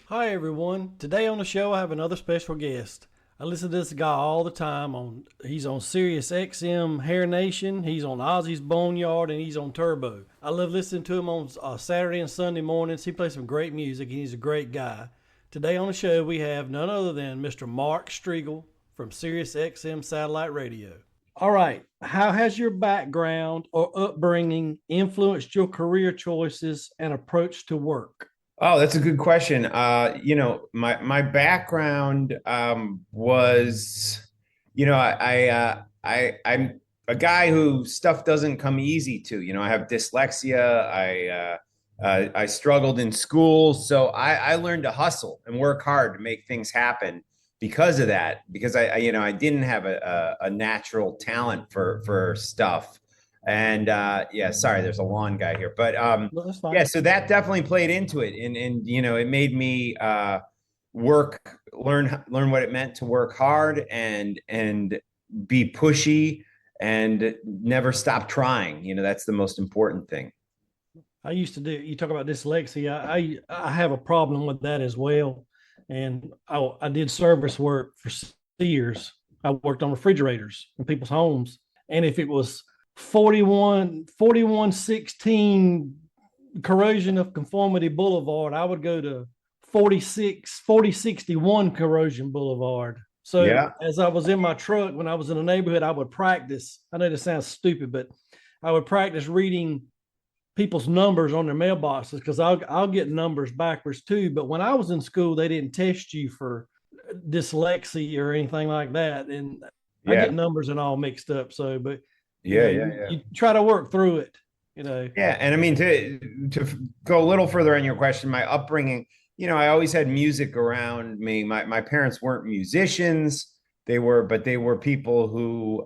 Hi everyone. Today on the show I have another special guest. I listen to this guy all the time he's on Sirius XM Hair Nation, he's on Ozzy's Boneyard, and he's on Turbo. I love listening to him on Saturday and Sunday mornings. He plays some great music and he's a great guy. Today on the show we have none other than Mr. Mark Strigl from Sirius XM Satellite Radio. All right. How has your background or upbringing influenced your career choices and approach to work? Oh, that's a good question. My background was, I'm a guy who stuff doesn't come easy to. I have dyslexia. I struggled in school, so I learned to hustle and work hard to make things happen because of that. Because I didn't have a natural talent for stuff. And yeah, sorry, there's a lawn guy here, but Well, that's yeah, fine. so that definitely played into it, and it made me learn what it meant to work hard and be pushy and never stop trying. That's the most important thing. I used to do. You talk about dyslexia. I have a problem with that as well, and I did service work for years. I worked on refrigerators in people's homes, and if it was 4116 corrosion of conformity boulevard, I would go to 4061 corrosion boulevard. So Yeah, as I was in my truck when I was in the neighborhood, I would practice. I know this sounds stupid, but I would practice reading people's numbers on their mailboxes because I'll get numbers backwards too. But when I was in school, they didn't test you for dyslexia or anything like that, and I get yeah, numbers and all mixed up. So, but yeah, yeah, you, yeah. you try to work through it. You know, Yeah, and I mean to go a little further on your question, my upbringing, I always had music around me. My parents weren't musicians. But they were people who,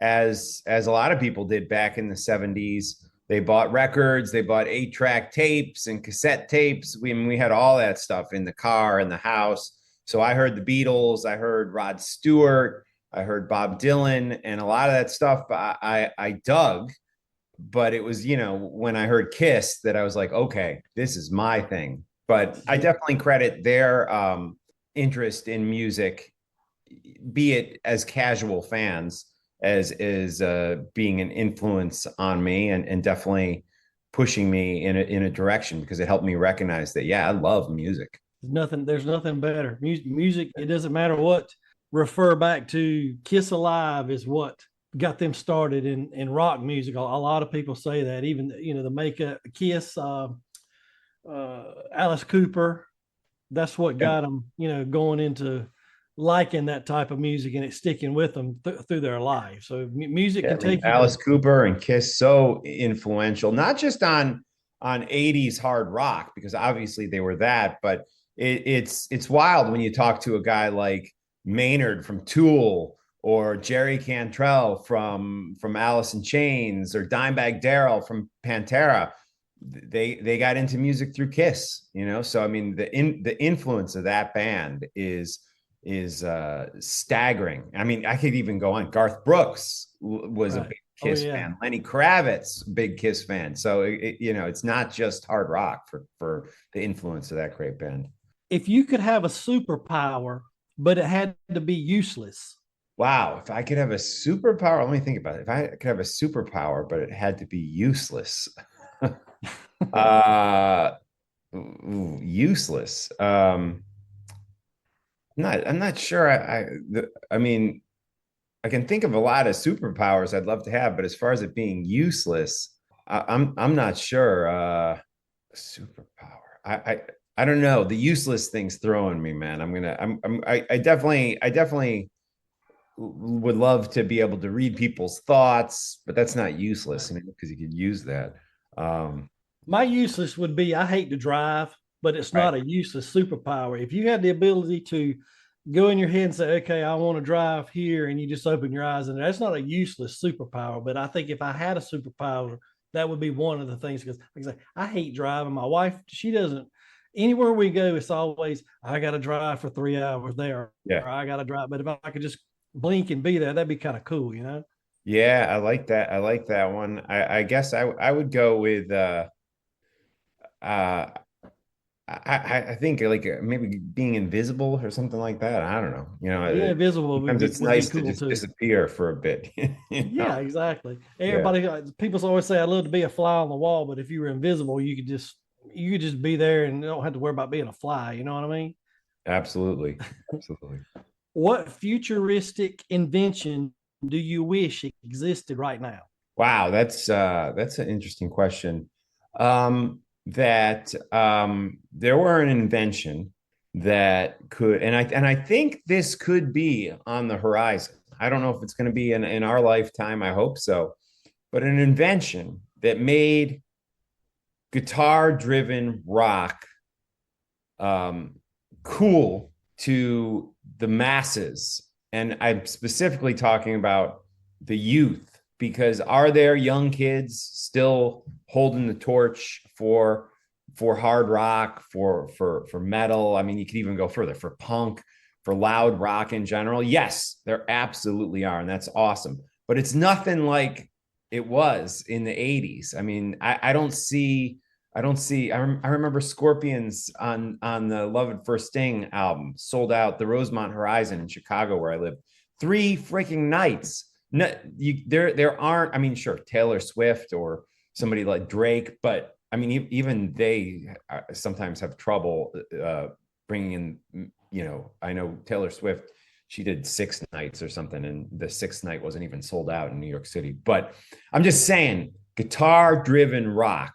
as a lot of people did back in the 70s, they bought records, they bought 8-track tapes and cassette tapes. We had all that stuff in the car, in the house. So I heard the Beatles, I heard Rod Stewart, I heard Bob Dylan, and a lot of that stuff I dug, but it was, when I heard Kiss that I was like, okay, this is my thing. But I definitely credit their interest in music, be it as casual fans as being an influence on me, and definitely pushing me in a direction, because it helped me recognize that, yeah, I love music. there's nothing better. Music, it doesn't matter what. Refer back to Kiss Alive is what got them started in rock music. A lot of people say that. Even the makeup Kiss, Alice Cooper, that's what Yeah. got them going into liking that type of music and it's sticking with them through their life. So music Yeah, can I mean, take you to. Alice Cooper and Kiss, so influential, not just on 80s hard rock, because obviously they were that, but it's wild when you talk to a guy like Maynard from Tool, or Jerry Cantrell from Alice in Chains, or Dimebag Darrell from Pantera. They got into music through Kiss. So I mean, the influence of that band is staggering. I mean, I could even go on. Garth Brooks was a Right. big Oh Kiss yeah. fan. Lenny Kravitz, big Kiss fan. So it's not just hard rock for the influence of that great band. If you could have a superpower but it had to be useless. Wow, if I could have a superpower, let me think about it. If I could have a superpower, but it had to be useless. uh Useless. I'm not sure. I mean, I can think of a lot of superpowers I'd love to have, but as far as it being useless, I'm not sure. Superpower. I don't know. The useless thing's throwing me, man. I definitely would love to be able to read people's thoughts, but that's not useless, Right. because you could use that. Um, My useless would be I hate to drive, but it's right. not a useless superpower. If you had the ability to go in your head and say, okay, I want to drive here, and you just open your eyes, and that's not a useless superpower. But I think if I had a superpower, that would be one of the things. Because like I say, I hate driving. My wife, she doesn't. Anywhere we go, it's always I got to drive for 3 hours there, Yeah. or I got to drive. But if I could just blink and be there, that'd be kind of cool. Yeah, I like that. I like that one. I guess I would go with uh I think like maybe being invisible or something like that. I don't know. Yeah, visible Sometimes it's would be nice to cool just too. disappear for a bit. You Yeah, know? exactly. Yeah, Everybody, people always say, "I'd love to be a fly on the wall," but if you were invisible, you could just be there and you don't have to worry about being a fly. You know what I mean? absolutely, absolutely. What futuristic invention do you wish existed right now? Wow, that's an interesting question. That there were an invention that could, and I think this could be on the horizon. I don't know if it's going to be in our lifetime. I hope so. But an invention that made guitar-driven rock um, cool to the masses, and I'm specifically talking about the youth, because are there young kids still holding the torch for hard rock, for metal? I mean, you could even go further, for punk, for loud rock in general. Yes, there absolutely are, and that's awesome. But it's nothing like it was in the 80s. I mean, I don't see. I remember Scorpions on the Love at First Sting album sold out the Rosemont Horizon in Chicago, where I live, 3 freaking nights. No, there aren't. I mean, sure, Taylor Swift or somebody like Drake, but I mean, even they sometimes have trouble bringing in. I know Taylor Swift. She did 6 nights or something, and the sixth night wasn't even sold out in New York City. But I'm just saying, guitar-driven rock,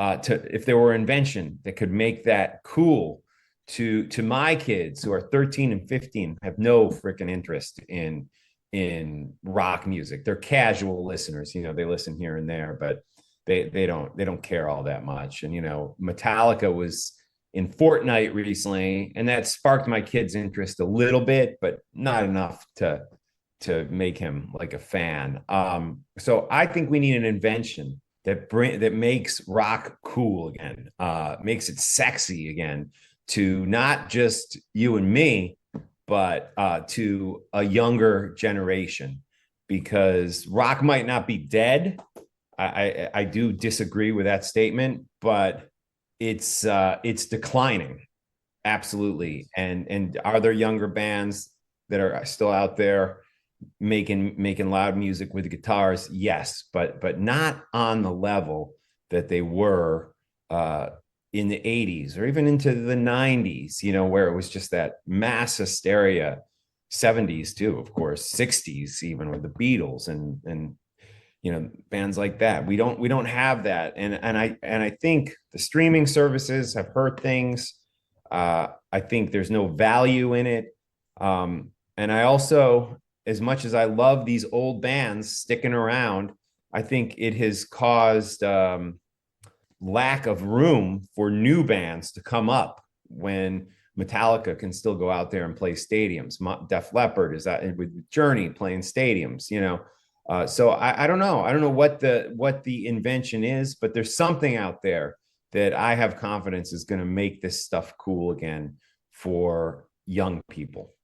if there were invention that could make that cool to my kids who are 13 and 15, have no freaking interest in rock music. They're casual listeners. They listen here and there, but they don't care all that much. And Metallica was in Fortnite recently, and that sparked my kid's interest a little bit, but not enough to make him like a fan. So I think we need an invention that makes rock cool again, makes it sexy again to not just you and me, but to a younger generation. Because rock might not be dead. I do disagree with that statement, but it's declining, absolutely. And are there younger bands that are still out there making loud music with guitars? Yes, but not on the level that they were in the 80s or even into the 90s, where it was just that mass hysteria. 70s too, of course, 60s even, with the Beatles and bands like that. We don't have that. And I think the streaming services have hurt things. I think there's no value in it. And I also, as much as I love these old bands sticking around, I think it has caused lack of room for new bands to come up when Metallica can still go out there and play stadiums. Def Leppard is that with Journey playing stadiums, so I don't know. I don't know what the invention is, but there's something out there that I have confidence is going to make this stuff cool again for young people.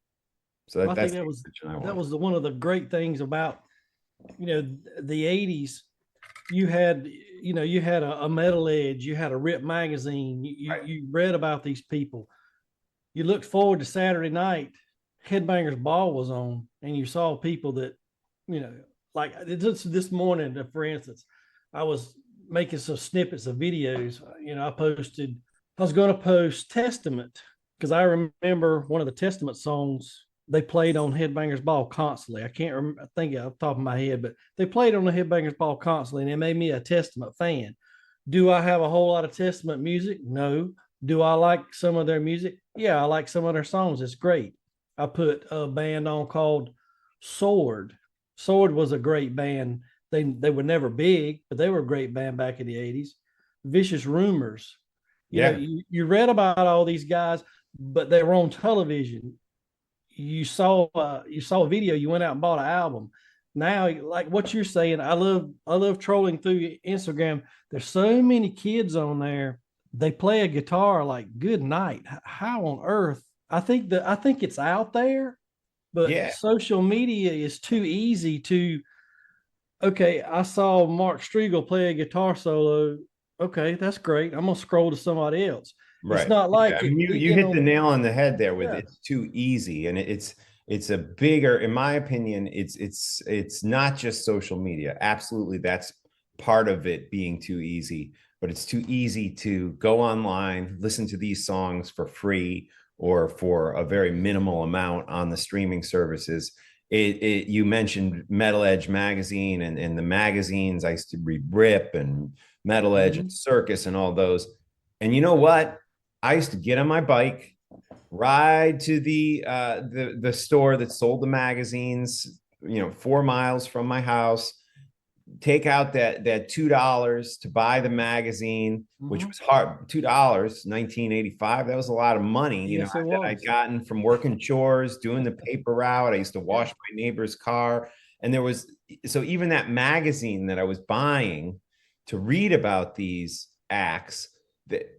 So Well, I think that's the invention I want. one of the great things about the '80s. You had a Metal Edge, you had a Rip magazine. Right. You read about these people. You looked forward to Saturday night. Headbangers Ball was on, and you saw people that you know like this morning, for instance, I was making some snippets of videos. I was going to post Testament because I remember one of the Testament songs they played on Headbangers Ball constantly. I can't remember, I think off the top of my head, but they played on the Headbangers Ball constantly, and it made me a Testament fan. Do I have a whole lot of Testament music? No. Do I like some of their music? Yeah, I like some of their songs. It's great. I put a band on called Sword. Sword was a great band. They were never big, but they were a great band back in the 80s. Vicious Rumors. Yeah. You read about all these guys, but they were on television. You saw a video, you went out and bought an album. Now, like what you're saying, I love trolling through Instagram. There's so many kids on there. They play a guitar like good night. How on earth? I think it's out there, but Yeah. social media is too easy to. Okay, I saw Mark Strigl play a guitar solo. Okay, that's great. I'm gonna scroll to somebody else. It's Right. not Yeah. like I mean, you you hit the know. nail on the head there with Yeah, it's too easy, and it's a bigger, in my opinion, it's not just social media. Absolutely, that's part of it being too easy, but it's too easy to go online, listen to these songs for free or for a very minimal amount on the streaming services. You mentioned Metal Edge magazine and the magazines. I used to read Rip and Metal Edge and hmm Circus and all those. And you know what? I used to get on my bike, ride to the store that sold the magazines, 4 miles from my house, take out that $2 to buy the magazine, which hmm was hard. $2, 1985. That was a lot of money, Yes, it that I'd was. gotten from working chores, doing the paper route. I used to wash my neighbor's car. And so even that magazine that I was buying to read about these acts,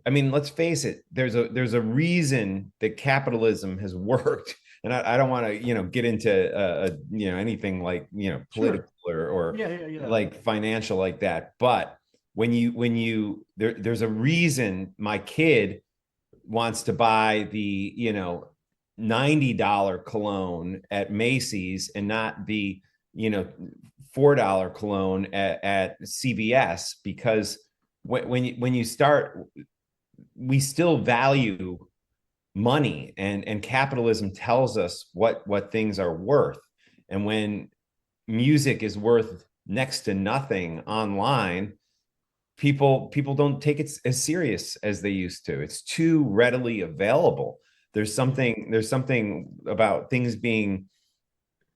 I mean, let's face it, there's a reason that capitalism has worked. And I don't want to, get into anything like, Sure. political or Yeah, yeah, yeah. like financial like that. But there's a reason my kid wants to buy the, $90 cologne at Macy's and not the, $4 cologne at CVS, because when you start, we still value money, and capitalism tells us what things are worth. And when music is worth next to nothing online, people don't take it as serious as they used to. It's too readily available. There's something about things being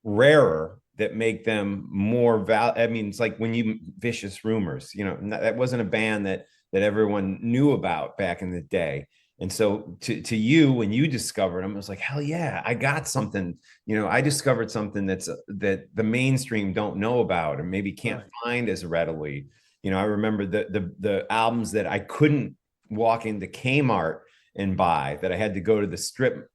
rarer that make them more I mean, it's like when you Vicious Rumors, that wasn't a band that everyone knew about back in the day. And so to you, when you discovered them, it was like, hell yeah, I got something. I discovered something that the mainstream don't know about and maybe can't Right. find as readily. I remember the albums that I couldn't walk into Kmart and buy, that I had to go to the strip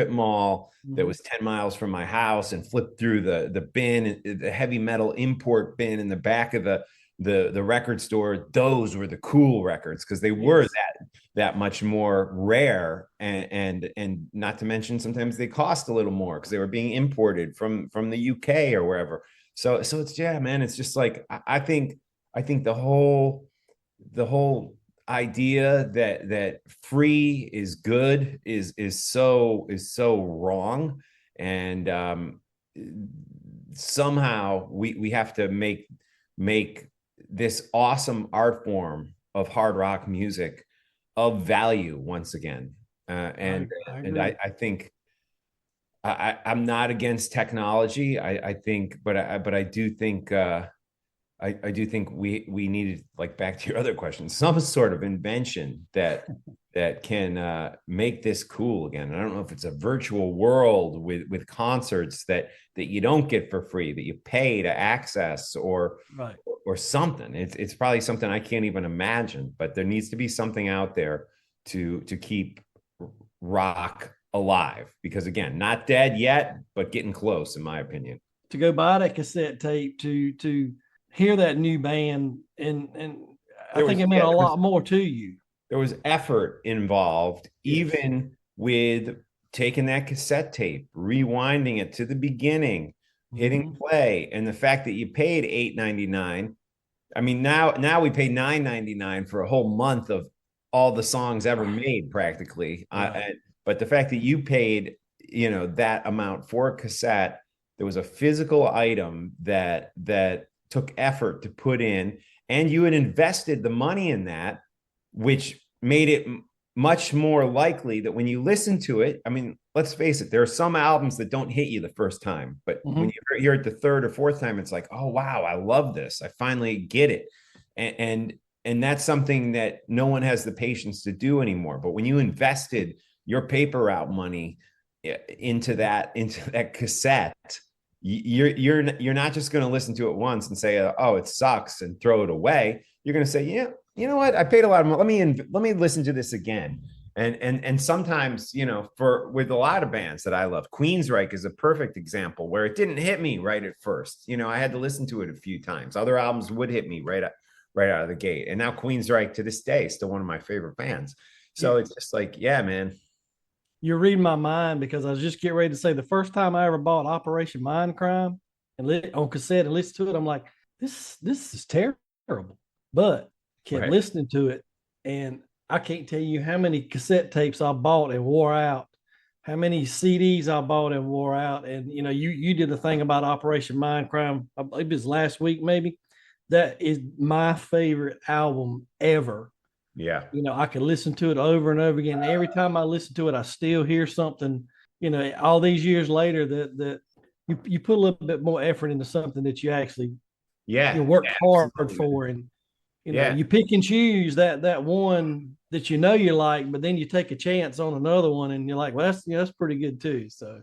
mall that hmm was 10 miles from my house and flip through the bin, the heavy metal import bin in the back of the record store. Those were the cool records because they were Yes. that much more rare, and not to mention sometimes they cost a little more because they were being imported from the UK or wherever. So it's, yeah, man, it's just like I think the whole idea that free is good is so wrong. And somehow we have to make this awesome art form of hard rock music of value once again. And I and agree. I think I'm not against technology. I think, but I do think I do think we needed, like, back to your other question, some sort of invention that can make this cool again. And I don't know if it's a virtual world with concerts that you don't get for free, that you pay to access, Right. or something. It's probably something I can't even imagine, but there needs to be something out there to keep rock alive, because again, not dead yet, but getting close, in my opinion. To go buy that cassette tape to hear that new band, and I There think was it meant yeah, a there was lot more to you. there was effort involved, Yes. even with taking that cassette tape, rewinding it to the beginning, hitting hmm play, and the fact that you paid $8.99. I mean, now we pay $9.99 for a whole month of all the songs ever made, practically. Right. But the fact that you paid, that amount for a cassette, there was a physical item that took effort to put in, and you had invested the money in that, which made it much more likely that when you listen to it, I mean, let's face it, there are some albums that don't hit you the first time, but when hmm you hear it the third or fourth time, it's like, oh wow, I love this. I finally get it. And that's something that no one has the patience to do anymore. But when you invested your paper route money into that cassette, you're not just going to listen to it once and say, oh, it sucks, and throw it away. You're going to say, yeah, you know what, I paid a lot of money. Let me listen to this again. And sometimes, for with a lot of bands that I love, Queensryche is a perfect example where it didn't hit me right at first. I had to listen to it a few times. Other albums would hit me right out of the gate. And now Queensryche, to this day, is still one of my favorite bands. So it's just like, yeah, man. You're reading my mind because I was just getting ready to say the first time I ever bought Operation Mindcrime and on cassette and listened to it, I'm like, this is terrible. But kept Right. listening to it, and I can't tell you how many cassette tapes I bought and wore out, how many CDs I bought and wore out. And you did the thing about Operation Mindcrime, I believe it was last week, maybe. That is my favorite album ever. Yeah. I could listen to it over and over again. Every time I listen to it, I still hear something, all these years later that you put a little bit more effort into something that you actually Yeah. worked Yeah, hard absolutely. for. And, Yeah. you pick and choose that one that you like, but then you take a chance on another one and you're like, well, that's pretty good too. So,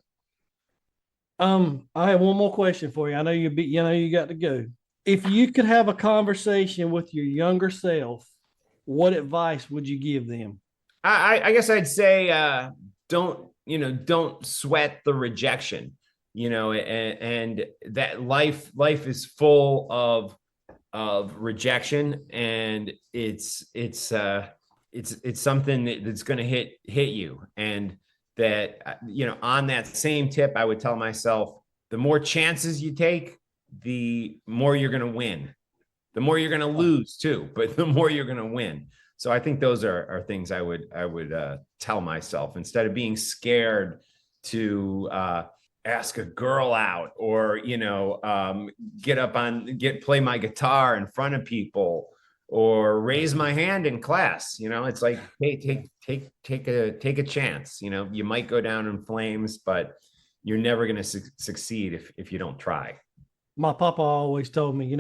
I have one more question for you. I know you got to go. If you could have a conversation with your younger self, what advice would you give them? I guess I'd say don't sweat the rejection, and that life is full of rejection, and it's something that's going to hit you. And that, on that same tip, I would tell myself, the more chances you take, the more you're going to win. The more you're going to lose too, but the more you're going to win. So I think those are things I would tell myself, instead of being scared to ask a girl out, or play my guitar in front of people, or raise my hand in class. It's like, hey, take a chance. You might go down in flames, but you're never going to succeed if you don't try. My papa always told me,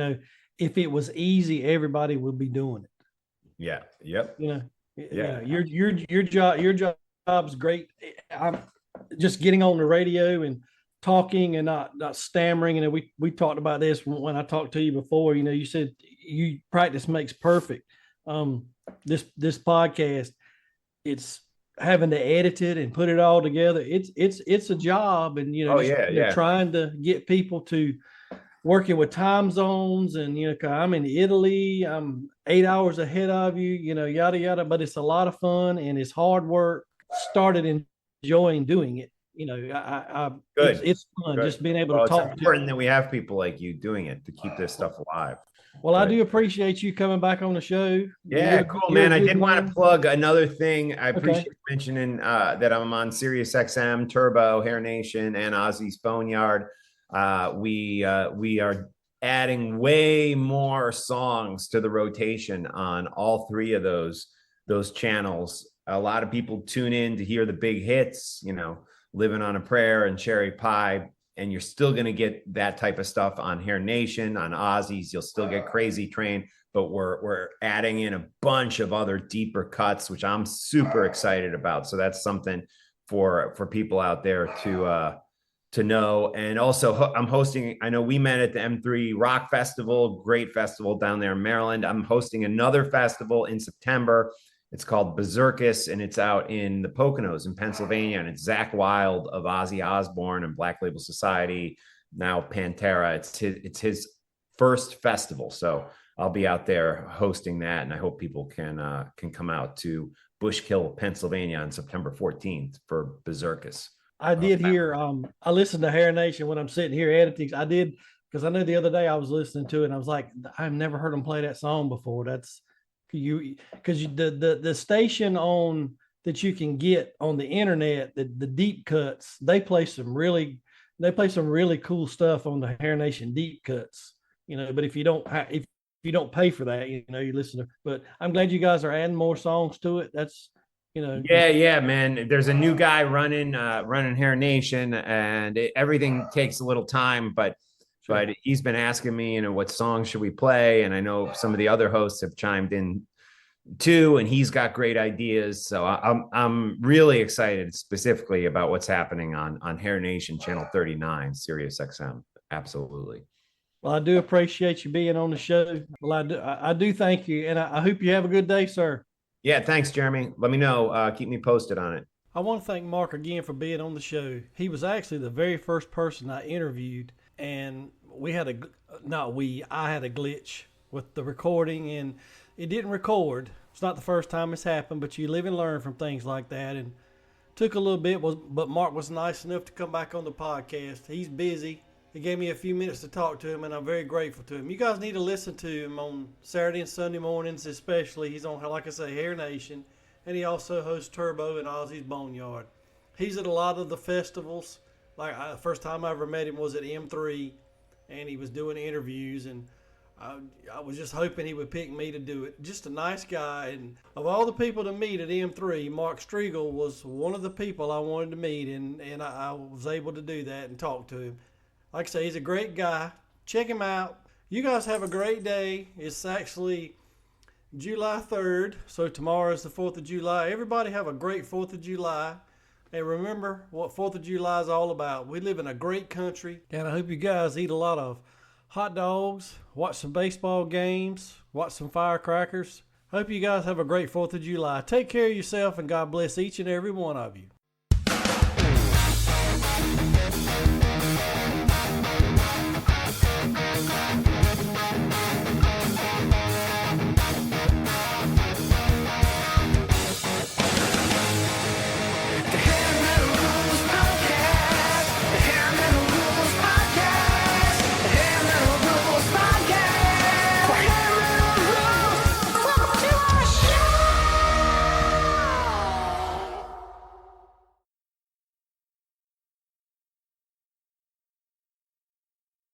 if it was easy, everybody would be doing it. Yeah. Yep. Yeah. Your job's great. I'm just getting on the radio and talking and not stammering. And we talked about this when I talked to you before. You said you practice makes perfect. This podcast, it's having to edit it and put it all together. It's a job, and trying to get people to working with time zones, and I'm in Italy, I'm 8 hours ahead of you, yada yada, but it's a lot of fun and it's hard work. Started enjoying doing it. Good. It's fun. Good. Just being able Well, to it's talk important that we have people like you doing it to keep this stuff alive. Well, I do appreciate you coming back on the show. Yeah, cool, man. I did want to plug another thing. I appreciate mentioning that I'm on Sirius XM, Turbo, Hair Nation, and Ozzy's Boneyard. We are adding way more songs to the rotation on all three of those channels. A lot of people tune in to hear the big hits, Living on a Prayer and Cherry Pie. And you're still going to get that type of stuff on Hair Nation, on Ozzy's. You'll still get Crazy Train, but we're adding in a bunch of other deeper cuts, which I'm super excited about. So that's something for people out there to know. And also, I'm hosting, I know we met at the M3 Rock Festival, great festival down there in Maryland. I'm hosting another festival in September. It's called Berserkus, and it's out in the Poconos in Pennsylvania. And it's Zakk Wylde of Ozzy Osbourne and Black Label Society, now Pantera. It's his first festival. So I'll be out there hosting that. And I hope people can come out to Bushkill, Pennsylvania on September 14th for Berserkus. I did hear, I listened to Hair Nation when I'm sitting here editing. I did, because I know the other day I was listening to it and I was like, I've never heard them play that song before. That's, because the station on that you can get on the internet, the deep cuts, they play some really cool stuff on the Hair Nation deep cuts, but if you don't pay for that, you listen to. But I'm glad you guys are adding more songs to it. That's yeah, man. There's a new guy running Hair Nation, and everything takes a little time, but he's been asking me, what songs should we play? And I know some of the other hosts have chimed in too, and he's got great ideas. So I'm really excited specifically about what's happening on Hair Nation Channel 39, Sirius XM. Absolutely. Well, I do appreciate you being on the show. Well, I do thank you, and I hope you have a good day, sir. Yeah, thanks, Jeremy. Let me know. Keep me posted on it. I want to thank Mark again for being on the show. He was actually the very first person I interviewed, and I had a glitch with the recording, and it didn't record. It's not the first time it's happened, but you live and learn from things like that. And took a little bit, but Mark was nice enough to come back on the podcast. He's busy. He gave me a few minutes to talk to him, and I'm very grateful to him. You guys need to listen to him on Saturday and Sunday mornings especially. He's on, like I say, Hair Nation, and he also hosts Turbo and Ozzy's Boneyard. He's at a lot of the festivals. The first time I ever met him was at M3, and he was doing interviews, and I was just hoping he would pick me to do it. Just a nice guy, and of all the people to meet at M3, Mark Strigl was one of the people I wanted to meet, and I was able to do that and talk to him. Like I say, he's a great guy. Check him out. You guys have a great day. It's actually July 3rd, so tomorrow is the 4th of July. Everybody have a great 4th of July. And remember what 4th of July is all about. We live in a great country, and I hope you guys eat a lot of hot dogs, watch some baseball games, watch some firecrackers. Hope you guys have a great 4th of July. Take care of yourself, and God bless each and every one of you.